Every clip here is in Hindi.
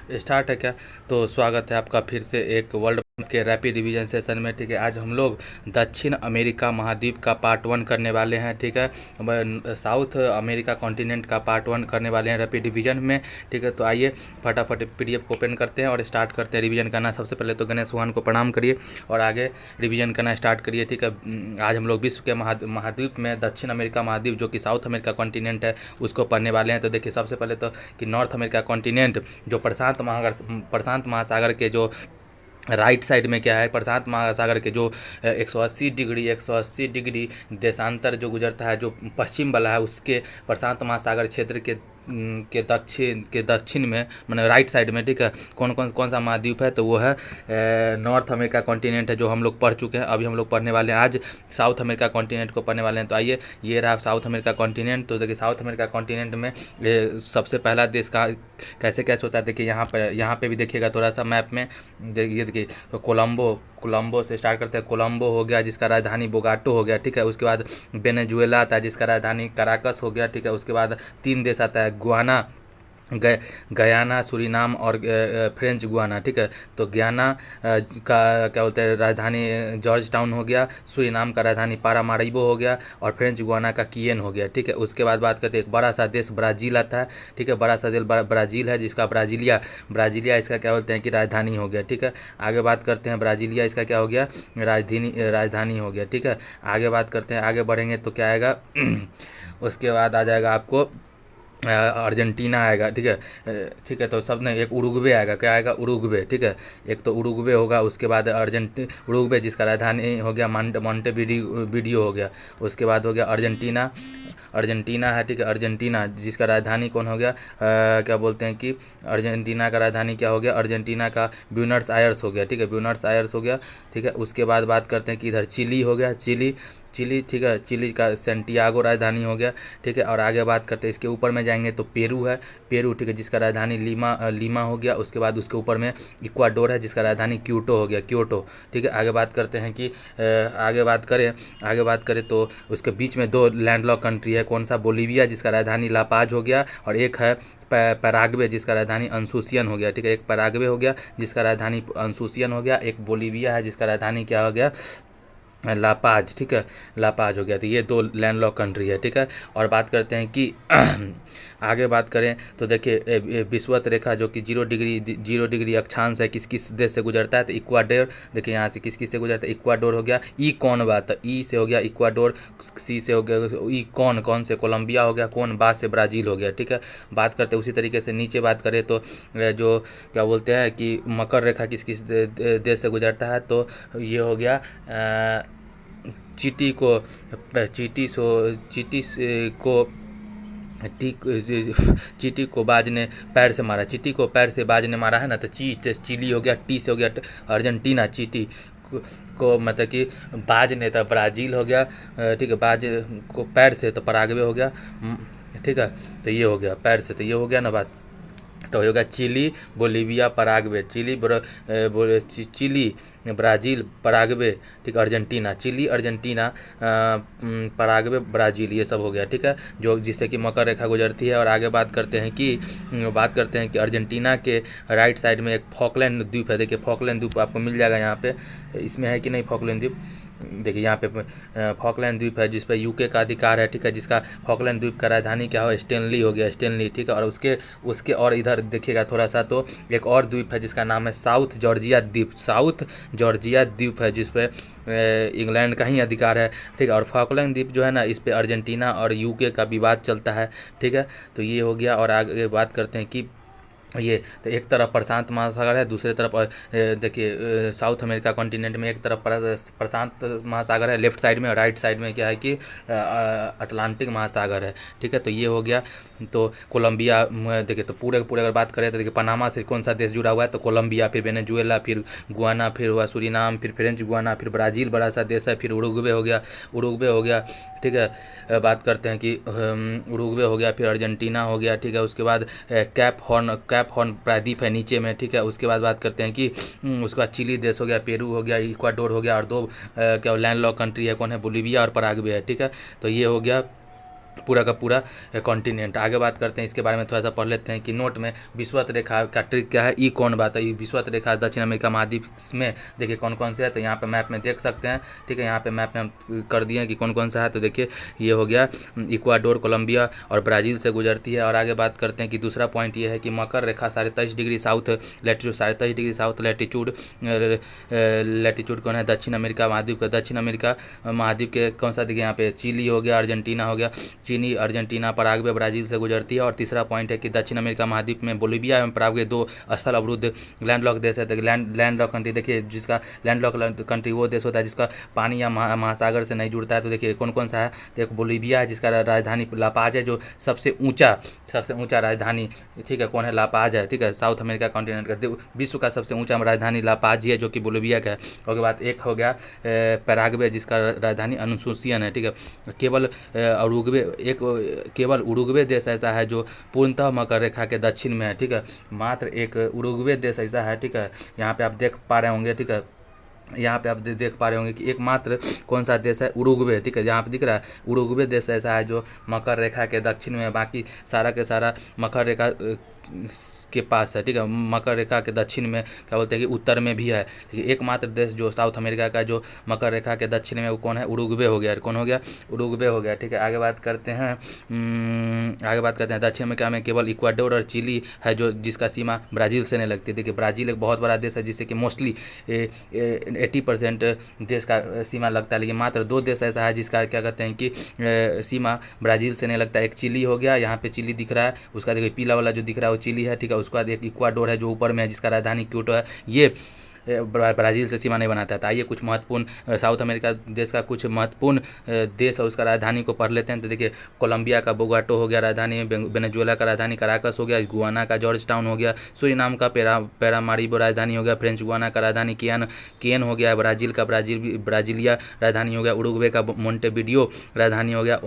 स्टार्ट है क्या? तो स्वागत है आपका फिर से एक वर्ल्ड के रैपिड रिवीजन सेशन में। ठीक है, आज हम लोग दक्षिण अमेरिका महाद्वीप का पार्ट 1 करने वाले हैं। ठीक है, साउथ अमेरिका कॉन्टिनेंट का पार्ट 1 करने वाले हैं रैपिड रिवीजन में। ठीक है, तो आइए फटाफट पीडीएफ को ओपन करते हैं और स्टार्ट करते हैं रिवीजन करना। सबसे पहले तो गणेश भगवान को प्रणाम करिए और आगे रिवीजन करना स्टार्ट करिए। ठीक है, आज हम लोग विश्व के महाद्वीप में दक्षिण अमेरिका महाद्वीप जो कि साउथ अमेरिका कॉन्टिनेंट है उसको पढ़ने वाले हैं। तो देखिए, सबसे पहले तो कि नॉर्थ अमेरिका कॉन्टिनेंट जो प्रशांत महासागर के जो राइट साइड में क्या है, प्रशांत महासागर के जो 180 डिग्री देशांतर जो गुजरता है, जो पश्चिम वाला है, उसके प्रशांत महासागर क्षेत्र के दक्षिण में मैंने राइट साइड में। ठीक है, कौन सा महाद्वीप है? तो वो है नॉर्थ अमेरिका कॉन्टिनेंट है, जो हम लोग पढ़ चुके हैं। अभी हम लोग पढ़ने वाले हैं आज साउथ अमेरिका कॉन्टिनेंट को पढ़ने वाले हैं। तो आइए, ये रहा साउथ अमेरिका कॉन्टिनेंट। तो देखिए, साउथ अमेरिका कॉन्टिनेंट में सबसे पहला देश का कैसे होता है, देखिए यहाँ पे भी देखिएगा थोड़ा सा मैप में। देखिए, तो कोलंबो से स्टार्ट करते हैं। कोलंबो हो गया जिसका राजधानी बोगाटो हो गया। ठीक है, उसके बाद वेनेजुएला आता है जिसका राजधानी कराकस हो गया। ठीक है, उसके बाद 3 देश आता है, गुआना, गयाना, सूरीनाम और फ्रेंच गुआना। ठीक है, तो गयाना का क्या बोलते हैं राजधानी जॉर्ज टाउन हो गया, सूरीनाम का राजधानी पारामारिबो हो गया और फ्रेंच गुआना का कियन हो गया। ठीक है, उसके बाद बात करते हैं एक बड़ा सा देश ब्राज़ील आता है। ठीक है, बड़ा सा देश ब्राज़ील है जिसका ब्राज़ीलिया इसका क्या बोलते हैं कि राजधानी हो गया। ठीक है, आगे बात करते हैं ब्राज़ीलिया इसका क्या हो गया, राजधानी हो गया। ठीक है, आगे बात करते हैं, आगे बढ़ेंगे तो क्या आएगा उसके बाद आ जाएगा आपको अर्जेंटीना आएगा। ठीक है, ठीक है, तो सब ने एक उरुग्वे आएगा। क्या आएगा? उरुग्वे। ठीक है, एक तो उरुग्वे होगा, उसके बाद उरुग्वे जिसका राजधानी हो गया वीडियो हो गया। उसके बाद हो गया अर्जेंटीना है। ठीक है, अर्जेंटीना जिसका राजधानी कौन हो गया, क्या बोलते हैं कि अर्जेंटीना का राजधानी क्या हो गया, अर्जेंटीना का ब्यूनस आयर्स हो गया। ठीक है, ब्यूनस आयर्स हो गया। ठीक है, उसके बाद बात करते हैं कि इधर चिली हो गया, चिली। ठीक है, चिली का सेंटियागो राजधानी हो गया। ठीक है, और आगे बात करते हैं इसके ऊपर में जाएंगे तो पेरू है, पेरू। ठीक है, जिसका राजधानी लीमा हो गया। उसके बाद उसके ऊपर में इक्वाडोर है जिसका राजधानी क्योटो हो गया, क्योटो। ठीक है, आगे बात करते हैं कि आगे बात करें तो उसके बीच में 2 लैंडलॉक कंट्री है। कौन सा? बोलीविया जिसका राजधानी लापाज हो गया और एक है पैराग्वे जिसका राजधानी अंसुसियन हो गया। ठीक है, एक पैराग्वे हो गया जिसका राजधानी अंसुसियन हो गया, एक बोलीविया है जिसका राजधानी क्या हो गया, लापाज। ठीक है, लापाज हो गया। तो ये 2 लैंडलॉक कंट्री है। ठीक है, और बात करते हैं कि आगे बात करें तो देखिए, विषुवत रेखा जो कि 0 डिग्री अक्षांश है, किस देश से गुजरता है? तो इक्वाडोर। देखिए, यहाँ से किस से गुजरता है? इक्वाडोर हो गया। ई कौन बात, ई से हो गया इक्वाडोर, सी से हो गया ई कौन से कोलंबिया हो गया, कौन बात से ब्राज़ील हो गया। ठीक है, बात करते हैं उसी तरीके से नीचे बात करें तो जो क्या बोलते हैं कि मकर रेखा किस देश से गुजरता है? तो ये हो गया चीटी को चीटी को बाज ने पैर से मारा, चीटी को पैर से बाज ने मारा है ना, तो चिली हो गया। टी से हो गया अर्जेंटीना, चीटी को मतलब कि बाज ने तो ब्राज़ील हो गया। ठीक है, बाज को पैर से तो पराग्वे हो गया। ठीक है, तो ये हो गया पैर से, तो ये हो गया ना बात। तो होगा Chile, Bolivia, Paraguay. Chile, Brazil, Paraguay. ठीक, Argentina, Chile, Argentina, Paraguay, Brazil, ये सब हो गया। ठीक है, जो जिससे कि मकर रेखा गुजरती है। और आगे बात करते हैं कि अर्जेंटीना के राइट साइड में एक फॉकलैंड द्वीप है। देखिए, फॉकलैंड द्वीप आपको मिल जाएगा यहाँ पे, इसमें है कि नहीं फॉकलैंड द्वीप? देखिए, यहाँ पे फॉकलैंड द्वीप है जिस पर यूके का अधिकार है। ठीक है, जिसका फॉकलैंड द्वीप का राजधानी क्या हो, स्टेनली हो गया, स्टेनली। ठीक है, और उसके और इधर देखिएगा थोड़ा सा तो एक और द्वीप है जिसका नाम है साउथ जॉर्जिया द्वीप है, जिस पे इंग्लैंड का ही अधिकार है। ठीक है, और फॉकलैंड द्वीप जो है ना, इस पे अर्जेंटीना और यूके का विवाद चलता है। ठीक है, तो ये हो गया। और आगे बात करते हैं कि ये तो एक तरफ प्रशांत महासागर है, दूसरे तरफ देखिए साउथ अमेरिका कॉन्टिनेंट में एक तरफ प्रशांत महासागर है लेफ्ट साइड में, और राइट साइड में क्या है कि अटलांटिक महासागर है। ठीक है, तो ये हो गया। तो कोलंबिया देखिए, तो पूरे अगर बात करें तो देखिए, पनामा से कौन सा देश जुड़ा हुआ है? तो कोलंबिया, फिर वेनेजुएला, फिर गुआना, फिर हुआ सूरीनाम, फिर फ्रेंच गुआना, फिर ब्राज़ील बड़ा सा देश है, फिर उरुग्वे हो गया। ठीक है, बात करते हैं कि उरुग्वे हो गया, फिर अर्जेंटीना हो गया। ठीक है, उसके बाद कैप हॉर्न प्रायद्वीप है नीचे में। ठीक है, उसके बाद बात करते हैं कि उसके बाद चिली देश हो गया, पेरू हो गया, इक्वाडोर हो गया, और 2 क्या लैंड लॉक कंट्री है, कौन है? बोलीविया और पराग्वे है। ठीक है, तो ये हो गया पूरा का पूरा कॉन्टिनेंट। आगे बात करते हैं इसके बारे में, थोड़ा सा पढ़ लेते हैं कि नोट में विषुवत रेखा का ट्रिक क्या है। ई कौन बात है, विषुवत रेखा दक्षिण अमेरिका महाद्वीप में देखिए कौन कौन से है, तो यहाँ पे मैप में देख सकते हैं, ठीक है। यहाँ पे मैप में हम कर दिए हैं कि कौन कौन सा है, तो देखिए ये हो गया इक्वाडोर, कोलंबिया और ब्राज़ील से गुजरती है। और आगे बात करते हैं कि दूसरा पॉइंट ये है कि मकर रेखा 23.5 degree south latitude, 23.5 degree south latitude कौन है, दक्षिण अमेरिका महाद्वीप का। दक्षिण अमेरिका महाद्वीप के कौन सा देखिए यहाँ पे चिली हो गया, अर्जेंटीना हो गया, चीनी, अर्जेंटीना, पराग्वे, ब्राज़ील से गुजरती है। और तीसरा पॉइंट है कि दक्षिण अमेरिका महाद्वीप में बोलिविया एवं पराग्वे दो स्थल अवरुद्ध लैंडलॉक देश है। लैंडलॉक कंट्री देखिए, जिसका लैंडलॉक कंट्री वो देश होता है जिसका पानी या महासागर से नहीं जुड़ता है। तो देखिए कौन कौन सा है, तो एक बोलिविया है जिसका राजधानी लापाज है, जो सबसे ऊंचा राजधानी, ठीक है, कौन है, लापाज है, ठीक है। साउथ अमेरिका कॉन्टिनेंट का विश्व का सबसे ऊंचा राजधानी लापाज ही है, जो कि बोलिविया का है। उसके बाद एक हो गया पैराग्वे जिसका राजधानी अनुसूसियन है, ठीक है। केवल उरुग्वे देश ऐसा है जो पूर्णतः मकर रेखा के दक्षिण में है, ठीक है। मात्र एक उरुग्वे देश ऐसा है, ठीक है। यहाँ पे आप देख पा रहे होंगे, ठीक है, यहाँ पे आप देख पा रहे होंगे कि एकमात्र कौन सा देश है, उरुग्वे, ठीक है। यहाँ पे दिख रहा है उरुग्वे देश ऐसा है जो मकर रेखा के दक्षिण में है, बाकी सारा के सारा मकर रेखा के पास है, ठीक है। मकर रेखा के दक्षिण में क्या बोलते हैं कि उत्तर में भी है, ठीक है। एकमात्र देश जो साउथ अमेरिका का जो मकर रेखा के दक्षिण में वो कौन है, उरुग्वे हो गया, कौन हो गया, उरुग्वे हो गया, ठीक है। आगे बात करते हैं दक्षिण अमेरिका में केवल इक्वाडोर और चिली है जो जिसका सीमा ब्राज़ील से नहीं लगती। देखिए ब्राज़ील एक बहुत बड़ा देश है जिससे कि मोस्टली 80% देश का सीमा लगता है, लेकिन मात्र 2 देश ऐसा है जिसका क्या कहते हैं कि सीमा ब्राज़ील से नहीं लगता। एक चिली हो गया, यहाँ पे चिली दिख रहा है, उसका देखिए पीला वाला जो दिख रहा है वो चिली है, ठीक है। उसके बाद एक इक्वाडोर है जो ऊपर में है जिसका राजधानी क्योटो है, ये ब्राज़ील से सीमा नहीं बनाता है। तो आइए कुछ महत्वपूर्ण साउथ अमेरिका देश का कुछ महत्वपूर्ण देश और उसका राजधानी को पढ़ लेते हैं। तो देखिए कोलंबिया का बोगाटो हो गया राजधानी, वेनेजुएला का राजधानी कराकस हो गया, गुआना का जॉर्ज टाउन हो गया, सूरीनाम का पैरामारिबो राजधानी हो गया, फ्रेंच गुआना का राजधानी केन हो गया, ब्राज़ील का ब्राज़ीलिया राजधानी हो गया, उरुग्वे का मोंटेविडियो राजधानी हो गया,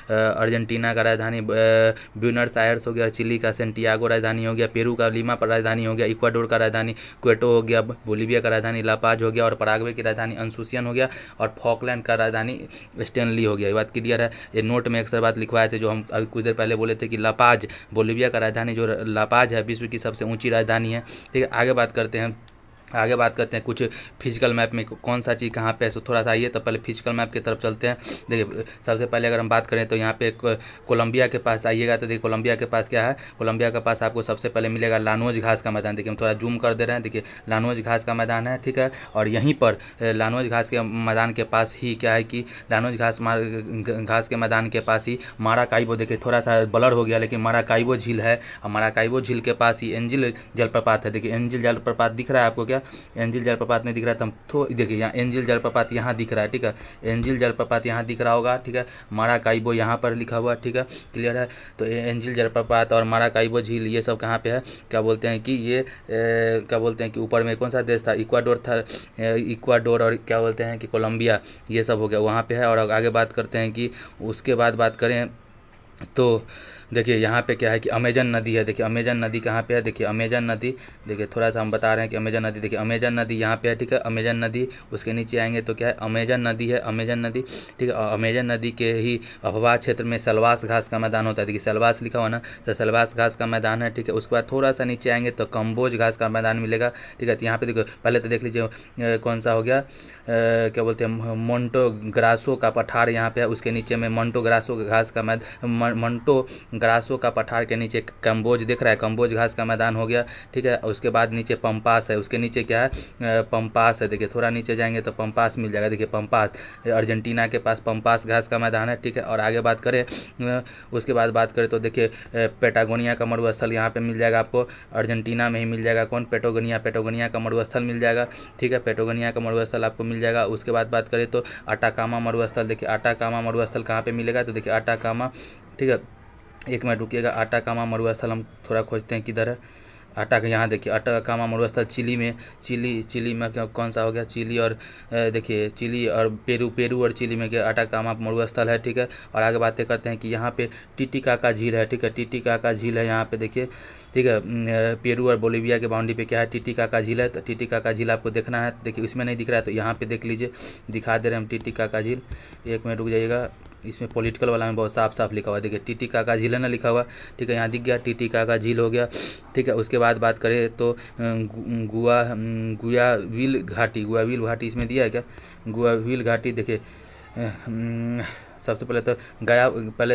अर्जेंटीना का राजधानी ब्यूनस आयर्स हो गया, चिली का सेंटियागो राजधानी हो गया, पेरू का लीमा पर राजधानी हो गया, इक्वाडोर का राजधानी क्वेटो हो गया, बोलिविया का राजधानी लापाज हो गया, और पराग्वे की राजधानी अनुसूसियन हो गया, और फॉकलैंड का राजधानी स्टेनली हो गया। ये बात क्लियर है। ये नोट में अक्सर बात लिखवाए थे जो हम अभी कुछ देर पहले बोले थे कि लापाज, बोलिविया का राजधानी जो लापाज है विश्व की सबसे ऊंची राजधानी है, ठीक है। आगे बात करते हैं कुछ फिजिकल मैप में कौन सा चीज़ कहाँ पे है। सो थोड़ा सा आइए तो पहले फिजिकल मैप की तरफ चलते हैं। देखिए सबसे पहले अगर हम बात करें तो यहाँ पे कोलंबिया के पास आइएगा तो देखिए कोलंबिया के पास क्या है, कोलंबिया के पास आपको सबसे पहले मिलेगा लानोज घास का मैदान। देखिए हम थोड़ा जूम कर दे रहे हैं, देखिए लानोज घास का मैदान है, ठीक है। और यहीं पर लानोज घास के मैदान के पास ही क्या है कि लानोज घास के मैदान के पास ही माराकाइबो, देखिए थोड़ा सा ब्लर हो गया लेकिन माराकाइबो झील है, और माराकाइबो झील के पास ही एंजिल जलप्रपात है। देखिए एंजिल जलप्रपात दिख रहा है आपको, क्या एंजिल जलप्रपात नहीं दिख रहा है तो देखिए यहाँ एंजिल जलप्रपात यहाँ दिख रहा है, ठीक है। एंजिल जलप्रपात यहाँ दिख रहा होगा, ठीक है। माराकाइबो यहाँ पर लिखा हुआ, ठीक है, क्लियर है। तो एंजिल जलप्रपात और माराकाइबो झील ये सब कहाँ पे है, क्या बोलते हैं कि ये क्या बोलते हैं कि ऊपर में कौन सा देश था, इक्वाडोर था, इक्वाडोर और क्या बोलते हैं कि कोलंबिया, ये सब हो गया वहाँ पे है। और आगे बात करते हैं कि उसके बाद बात करें तो देखिए यहाँ पे क्या है कि अमेजन नदी है। देखिए अमेजन नदी कहाँ पे है, देखिए अमेजन नदी, देखिए थोड़ा सा हम बता रहे हैं कि अमेजन नदी, देखिए अमेजन नदी यहाँ पे है, ठीक है। अमेजन नदी उसके नीचे आएंगे तो क्या है, अमेजन नदी है, अमेजन नदी, ठीक है। अमेजन नदी के ही अफवाह क्षेत्र में सलवास घास का मैदान होता है। देखिए सलवास लिखा हुआ ना, तो सलवास घास का मैदान है, ठीक है। उसके बाद थोड़ा सा नीचे आएंगे तो कम्बोज घास का मैदान मिलेगा, ठीक है। तो यहाँ पे देखो पहले तो देख लीजिए कौन सा हो गया, क्या बोलते हैं मोन्टो ग्रासो का पठार यहाँ पे है, उसके नीचे में मोन्टो ग्रासो घास का मोन्टो ग्रासो का पठार के नीचे कम्बोज दिख रहा है, कम्बोज घास का मैदान हो गया, ठीक है। उसके बाद नीचे पंपास है, उसके नीचे क्या है, पंपास है। देखिए थोड़ा नीचे जाएंगे तो पंपास मिल जाएगा, देखिए पंपास अर्जेंटीना के पास पंपास घास का मैदान है, ठीक है। और आगे बात करें उसके बाद बात करें तो देखिए पेटागोनिया का मरुस्थल यहाँ पे मिल जाएगा आपको, अर्जेंटीना में ही मिल जाएगा, कौन, पेटागोनिया का मरुस्थल मिल जाएगा, ठीक है। पेटागोनिया का मरुस्थल आपको मिल जाएगा। उसके बाद बात करें तो अटाकामा मरुस्थल, देखिए अटाकामा मरुस्थल कहाँ पे मिलेगा, तो देखिए अटाकामा, ठीक है, एक मिनट रुकिएगा, अटाकामा मरुस्थल हम थोड़ा खोजते हैं किधर है। यहाँ देखिए अटाकामा मरुस्थल चिली में, चिली में कौन सा हो गया, चिली और देखिए चिली और पेरू और चिली में क्या अटाकामा मरुस्थल है, ठीक है। और आगे बातें करते हैं कि यहाँ पे टिटिकाका झील है, ठीक है, टिटिकाका झील है यहाँ पे देखिए, ठीक है। पेरू और बोलिविया के बाउंड्री पे क्या है, टिटिकाका झील है। तो टिटिकाका झील आपको देखना है, देखिए इसमें नहीं दिख रहा है तो यहाँ पे देख लीजिए, दिखा दे रहे हैं हम टिटिकाका झील, एक मिनट रुक जाइएगा, इसमें पॉलिटिकल वाला में बहुत साफ साफ लिखा हुआ है, देखिए टिटिकाका झील है ना लिखा हुआ, ठीक है, यहाँ दिख गया टिटिकाका झील हो गया, ठीक है। उसके बाद बात करें तो गुयाविल घाटी इसमें दिया है क्या, गुयाविल घाटी देखिए, सबसे पहले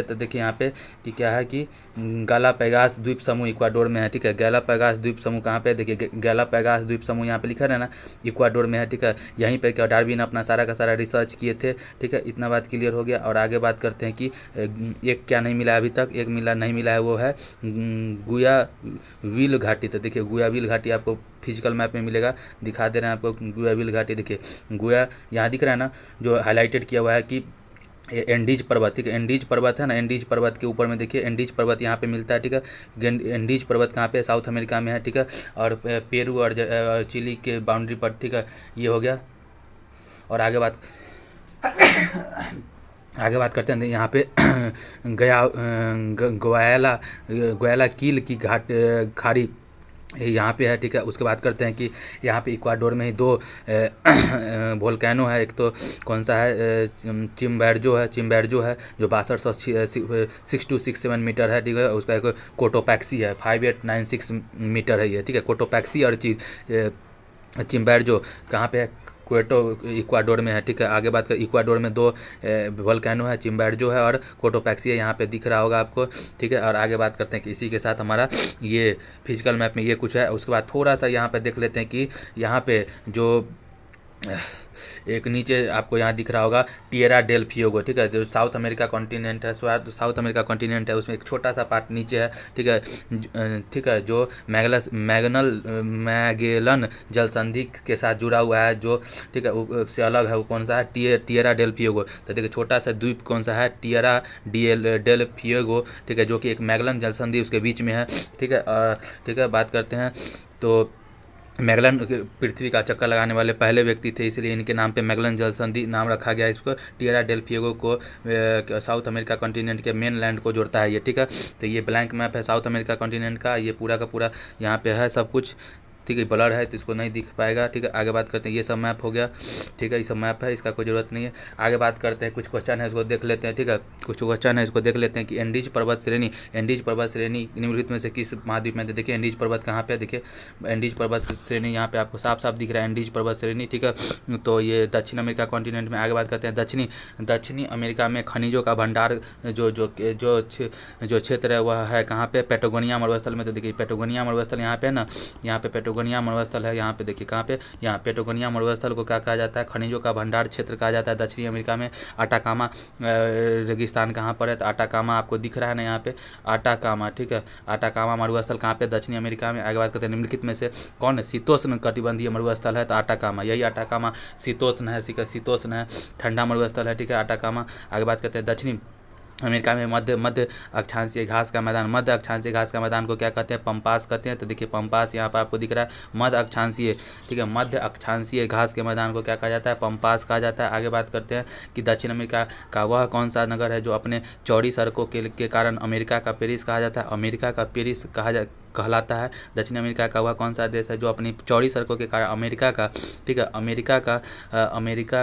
तो देखिए यहाँ पे कि क्या है कि गालापागोस द्वीप समूह इक्वाडोर में है, ठीक है। गालापागोस द्वीप समूह कहाँ पे, देखिए गालापागोस द्वीप समूह यहाँ पे लिखा है ना, इक्वाडोर में है, ठीक है। यहीं पे क्या डार्विन अपना सारा का सारा रिसर्च किए थे, ठीक है। इतना बात क्लियर हो गया। और आगे बात करते हैं कि एक क्या नहीं मिला अभी तक, एक नहीं मिला है, वो है गुयाविल घाटी। तो देखिए गुयाविल घाटी आपको फिजिकल मैप में मिलेगा, दिखा दे रहे हैं आपको गुयाविल घाटी, देखिए गुया यहाँ दिख रहा है ना, जो हाईलाइटेड किया हुआ है कि एंडीज पर्वत, ठीक है। एंडीज पर्वत है ना, एंडीज पर्वत के ऊपर में देखिए एंडीज पर्वत यहाँ पे मिलता है, ठीक है। एंडीज पर्वत कहाँ पे है, साउथ अमेरिका में है, ठीक है। और पेरू और चिली के बाउंड्री पर, ठीक है, ये हो गया। और आगे बात करते हैं यहाँ पे ग्वायाला कील की खाड़ी यहाँ पे है, ठीक है। उसके बाद करते हैं कि यहाँ पे इक्वाडोर में ही दो वोल्केनो है, एक तो कौन सा है, चिम्बेरजो है जो 6267 मीटर है, ठीक है। उसका एक कोटोपैक्सी है 5896 मीटर है ये, ठीक है। कोटोपैक्सी और चिम्बेरजो कहाँ पे है, क्वेटो इक्वाडोर में है, ठीक है। आगे बात कर इक्वाडोर में दो वोल्केनो है, चिम्बेरजो है और कोटोपैक्सी है, यहाँ पे दिख रहा होगा आपको, ठीक है। और आगे बात करते हैं कि इसी के साथ हमारा ये फिजिकल मैप में ये कुछ है। उसके बाद थोड़ा सा यहाँ पे देख लेते हैं कि यहाँ पे जो एक नीचे आपको यहाँ दिख रहा होगा टिएरा डेल फ्यूगो, ठीक है, जो साउथ अमेरिका कॉन्टिनेंट है, साउथ अमेरिका कॉन्टिनेंट है, उसमें एक छोटा सा पार्ट नीचे है, ठीक है, जो मैगेलन जल संधि के साथ जुड़ा हुआ है, जो ठीक है उससे अलग है, वो कौन सा है, टिएरा डेल फ्यूगो। तो देखिए छोटा सा द्वीप कौन सा है, टिएरा डेल फ्यूगो, ठीक है, जो कि एक मैगेलन जल संधि उसके बीच में है, ठीक है। ठीक है, बात करते हैं तो मैगलन पृथ्वी का चक्कर लगाने वाले पहले व्यक्ति थे, इसलिए इनके नाम पे मैगलन जल संधि नाम रखा गया इसको। टिएरा डेल फ्यूगो को साउथ अमेरिका कॉन्टिनेंट के मेन लैंड को जोड़ता है ये, ठीक है। तो ये ब्लैंक मैप है साउथ अमेरिका कॉन्टिनेंट का, ये पूरा का पूरा यहाँ पे है सब कुछ, ठीक है। ब्लर है तो इसको नहीं दिख पाएगा, ठीक है। आगे बात करते हैं, ये सब मैप हो गया, ठीक है, ये सब मैप है, इसका कोई ज़रूरत नहीं है। आगे बात करते हैं, कुछ क्वेश्चन है इसको देख लेते हैं, ठीक है। कुछ क्वेश्चन है इसको देख लेते हैं कि एंडीज पर्वत श्रेणी निम्नलिखित में से किस महाद्वीप में, देखिए एंडीज पर्वत कहाँ पे है, देखिए एंडीज पर्वत श्रेणी यहाँ पे आपको साफ साफ दिख रहा है, एंडीज पर्वत श्रेणी, ठीक है। तो ये दक्षिण अमेरिका कॉन्टिनेंट में। आगे बात करते हैं दक्षिणी अमेरिका में खनिजों का भंडार जो क्षेत्र है वह है कहाँ पे, पेटागोनिया मरुस्थल में। तो देखिए पेटागोनिया मरुस्थल यहाँ पे है ना, यहाँ पे पेटागोनिया मरुस्थल है, यहाँ पे देखिए कहाँ पे, यहाँ पेटागोनिया मरुस्थल को क्या कहा जाता है, खनिजों का भंडार क्षेत्र कहा जाता है दक्षिणी अमेरिका में। आटाकामा रेगिस्तान कहाँ पर है, तो आटाकामा आपको दिख रहा है ना यहाँ पे, आटाकामा, ठीक है। आटाकामा मरुस्थल कहाँ पे, दक्षिणी अमेरिका में। आगे बात करते हैं निम्नलिखित में से कौन शीतोष्ण कटिबंधीय मरुस्थल है, तो आटाकामा, यही आटाकामा शीतोष्ण है, ठीक है, शीतोष्ण है, ठंडा मरुस्थल है, ठीक है, आटाकामा। आगे बात करते हैं दक्षिणी अमेरिका में मध्य अक्षांशीय घास का मैदान को क्या कहते हैं, पंपास कहते हैं। तो देखिए पंपास यहाँ पर आपको दिख रहा है, मध्य अक्षांशीय, ठीक है, मध्य अक्षांशीय घास के मैदान को क्या कहा जाता है, पंपास कहा जाता है। आगे बात करते हैं कि दक्षिण अमेरिका का वह कौन सा नगर है जो अपने चौड़ी सड़कों के कारण अमेरिका का पेरिस कहा जाता है, अमेरिका का पेरिस कहलाता है। दक्षिण अमेरिका का वह कौन सा देश है जो अपनी चौड़ी सड़कों के कारण अमेरिका का, ठीक है, अमेरिका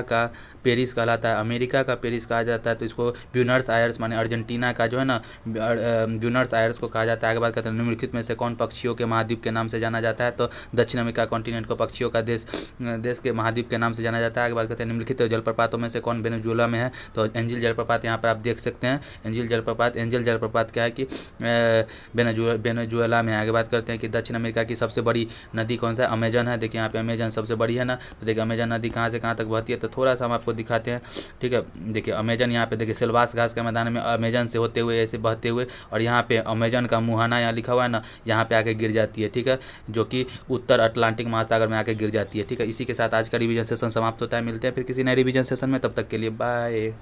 का पेरिस कहलाता है, अमेरिका का पेरिस कहा जाता है। तो इसको ब्यूनस आयर्स माने अर्जेंटीना का जो है ना, ब्यूनस आयर्स को कहा जाता है। आगे बात करते हैं निम्नलिखित में से कौन पक्षियों के महाद्वीप के नाम से जाना जाता है, तो दक्षिण अमेरिका कॉन्टिनेंट को पक्षियों का देश के महाद्वीप के नाम से जाना जाता है। आगे बात करते हैं निम्नलिखित जलप्रपातों में से कौन वेनेजुएला में है, तो एंजिल जलप्रपात यहाँ पर आप देख सकते हैं, एंजिल जलप्रपात क्या है कि वेनेजुएला में। आगे बात करते हैं कि दक्षिण अमेरिका की सबसे बड़ी नदी कौन सा है, अमेजन है। देखिए यहाँ पे अमेजन सबसे बड़ी है ना, तो देखिए अमेजन नदी कहाँ से कहाँ तक बहती है, तो थोड़ा सा हम आपको दिखाते हैं, ठीक है। देखिए अमेजन यहाँ पे देखिए सिल्वास घास के मैदान में अमेजन से होते हुए ऐसे बहते हुए, और यहाँ पे अमेजन का मुहाना यहाँ लिखा हुआ है ना, यहाँ पे आके गिर जाती है, ठीक है, जो कि उत्तर अटलांटिक महासागर में आके गिर जाती है, ठीक है। इसी के साथ आज का रिवीजन सेशन समाप्त होता है, मिलते हैं फिर किसी नए रिवीजन सेशन में, तब तक के लिए बाय।